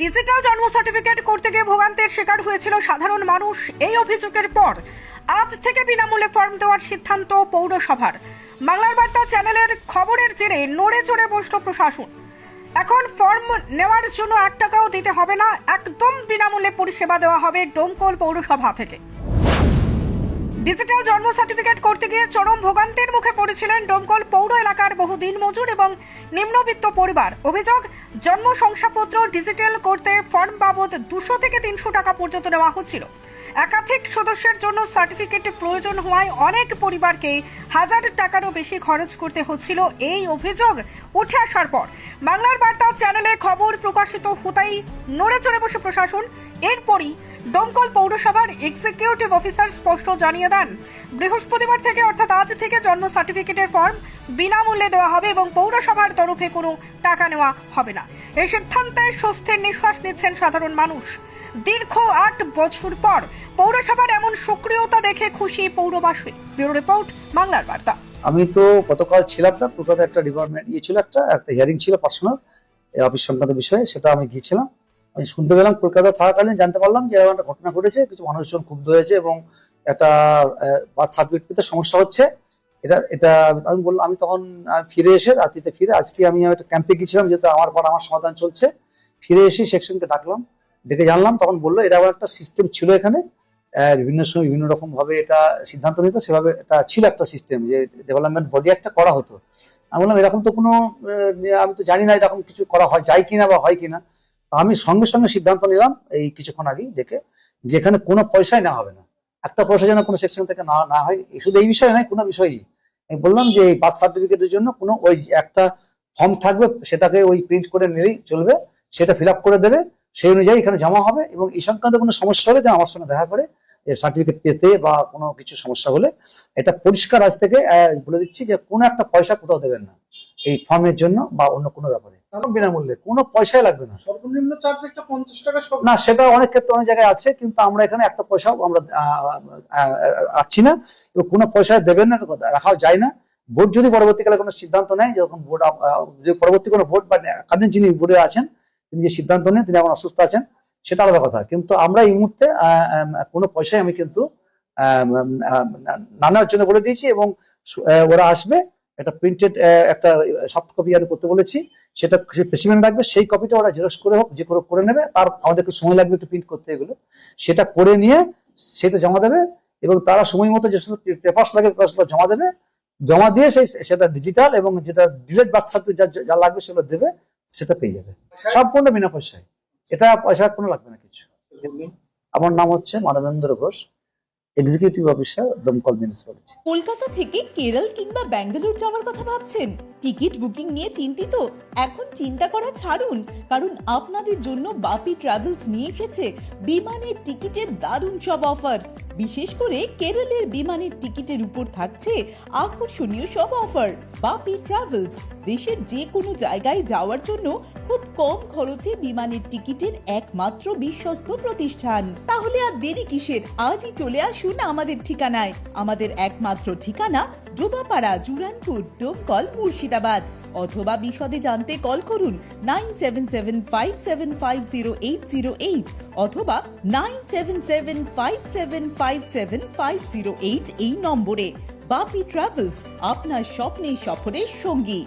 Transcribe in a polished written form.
Digital জন্ম certificate করতে গিয়ে ভোগান্তির শিকার হয়েছিল সাধারণ মানুষ। এই অভিযোগের পর আজ থেকে বিনামূল্যে ফর্ম দেওয়ার সিদ্ধান্ত পৌরসভার। বাংলার বার্তা চ্যানেলের খবরের জেরে নড়ে চড়ে বসল প্রশাসন। এখন ফর্ম নেওয়ার জন্য 1 টাকাও দিতে হবে না, একদম বিনামূল্যে পরিষেবা দেওয়া হবে ডোমকল পৌরসভা থেকে। ডিজিটাল জন্ম সার্টিফিকেট করতে গিয়ে চরম ভোগান্তির মুখে পড়েছিলেন ডোমকল পৌর এলাকার বহু দিনমজুর এবং নিম্নবিত্ত পরিবার। অভিযোগ, জন্ম শংসাপত্র ডিজিটাল করতে ফর্ম বাবদ 200 থেকে 300 টাকা পর্যন্ত নেওয়া হচ্ছিল। একাধিক সদস্যের জন্য সার্টিফিকেট প্রয়োজন হওয়ায় অনেক পরিবারকে 1000 টাকারও বেশি খরচ করতে হচ্ছিল। এই অভিযোগ উঠে আসার পর বাংলার বার্তা চ্যানেলে খবর প্রকাশিত হতেই নড়ে চড়ে বসে প্রশাসন। এরপরই ডোমকল পৌরসভার এক্সিকিউটিভ অফিসার স্পষ্ট জানিয়ে দেন, বৃহস্পতিবার থেকে অর্থাৎ আজ থেকে জন্ম সার্টিফিকেটের ফর্ম বিনামূল্যে দেওয়া হবে এবং পৌরসভার তরফে কোনো টাকা নেওয়া হবে না। এই সিদ্ধান্তে স্বস্তির নিঃশ্বাস নিচ্ছেন সাধারণ মানুষ। দীর্ঘ 8 বছর পর পৌরসভার এমন সক্রিয়তা দেখে খুশি পৌরবাসী। ব্যুরো রিপোর্ট, বাংলার বার্তা। আমি তো গতকাল ছিলাম না, কলকাতা একটা ডিপার্টমেন্ট ছিল, একটা হিয়ারিং ছিল পার্সোনাল অফিস সংক্রান্ত বিষয়ে, সেটা আমি গিয়েছিলাম। আমি শুনতে পেলাম, কলকাতা থাকাকালীন জানতে পারলাম যে এরকম একটা ঘটনা ঘটেছে, কিছু মানুষজন ক্ষুব্ধ হয়েছে এবং একটা বার্থ সার্টিফিকেট পেতে সমস্যা হচ্ছে। এটা আমি বললাম, আমি তখন ফিরে এসে রাত্রিতে ফিরে আজকে আমি একটা ক্যাম্পে গিয়েছিলাম, যেহেতু আমার পর আমার সমাধান চলছে। ফিরে এসে সেকশনকে ডাকলাম, ডেকে জানলাম, তখন বললো এটা আবার একটা সিস্টেম ছিল এখানে, বিভিন্ন সময় বিভিন্ন রকম ভাবে এটা সিদ্ধান্ত নিত, সেভাবে এটা ছিল একটা সিস্টেম যে ডেভেলপমেন্ট বডি একটা করা হতো। আমি বললাম এরকম তো কোনো, আমি তো জানি না এরকম কিছু করা হয় যায় কিনা বা হয় কিনা। আমি সঙ্গে সঙ্গে সিদ্ধান্ত নিলাম এই কিছুক্ষণ আগেই দেখে, যে এখানে কোনো পয়সাই নেওয়া হবে না, একটা পয়সা যেন কোনো সেকশন থেকে না হয়। শুধু এই বিষয়ে নয়, কোনো বিষয়ই। আমি বললাম যে এই বার্থ সার্টিফিকেটের জন্য কোনো ওই একটা ফর্ম থাকবে, সেটাকে ওই প্রিন্ট করে নিলেই চলবে, সেটা ফিল আপ করে দেবে, সেই অনুযায়ী এখানে জমা হবে এবং এই সংক্রান্ত কোনো সমস্যা হলে যেন আমার সঙ্গে দেখা করে সার্টিফিকেট পেতে বা কোনো কিছু সমস্যা হলে। এটা পরিষ্কার আজ থেকে বলে দিচ্ছি যে কোনো একটা পয়সা কোথাও দেবেন না এই ফর্মের জন্য বা অন্য কোনো ব্যাপারে, বিনামূল্যে, কোনো পয়সাই লাগবে না। সর্বনিম্ন চার্জ একটা 50 টাকা না, সেটা অনেক ক্ষেত্রে অনেক জায়গায় আছে, কিন্তু আমরা এখানে একটা পয়সাও আমরা রাখছি না এবং কোনো পয়সা দেবেন না, রাখাও যায় না। বোর্ড যদি পরবর্তীকালে কোনো সিদ্ধান্ত নেয়, যখন বোর্ড পরবর্তী কোনো বোর্ড বা কালীন যিনি বোর্ডে আছেন তিনি যে সিদ্ধান্ত নেন, তিনি এখন অসুস্থ আছেন, সেটা আলাদা কথা। কিন্তু আমরা এই মুহূর্তে কোনো পয়সাই আমি কিন্তু না নেওয়ার জন্য বলে দিয়েছি এবং ওরা আসবে, একটা প্রিন্টেড একটা সফট কপি আমি করতে বলেছি, সেটা স্পেসিমেন রাখবে, সেই কপিটা ওরা জেরক্স করে হোক যে করে নেবে, তার আমাদেরকে সময় লাগবে একটু প্রিন্ট করতে, এগুলো সেটা করে নিয়ে সেটা জমা দেবে এবং তারা সময় মতো যে সমস্ত পেপারস লাগে পেপারসগুলো জমা দেবে, জমা দিয়ে সেটা ডিজিটাল এবং যেটা ডিলেট বার্থ সার্টিফিকেট যা লাগবে সেগুলো দেবে, সেটা পেয়ে যাবে সম্পূর্ণ বিনা পয়সায়। এটা পয়সা কোনো লাগবে না কিছু। আমার নাম হচ্ছে মানবেন্দ্র ঘোষ, এক্সিকিউটিভ অফিসার, দমকল মিউনিসিপ্যালিটি। কলকাতা থেকে কেরল কিংবা ব্যাঙ্গালোর যাওয়ার কথা ভাবছেন? টিকিট বুকিং নিয়ে চিন্তিত? এখন চিন্তা করা ছাড়ুন, কারণ আপনাদের জন্য বাপি ট্রাভেলস নিয়ে এসেছে বিমানের টিকিটের দারুণ সব অফার। বিশেষ করে কেরলের বিমানের টিকিটের উপর থাকছে আকর্ষণীয় সব অফার। বাপি ট্রাভেলস দেশের যে কোনো জায়গায় যাওয়ার জন্য খুব কম খরচে বিমানের টিকিটের একমাত্র বিশ্বস্ত প্রতিষ্ঠান। তাহলে আর দেরি কিসের? আজই চলে আসুন আমাদের ঠিকানায়। আমাদের একমাত্র ঠিকানা ডোবাপাড়া, জুরানপুর, ডোমকল, মুর্শিদাবাদ। অথবা বিশদে জানতে কল করুন 9775750808 অথবা 9775757508 এই নম্বরে। বাপি ট্রাভেলস, আপনার স্বপ্নের সফরের সঙ্গী।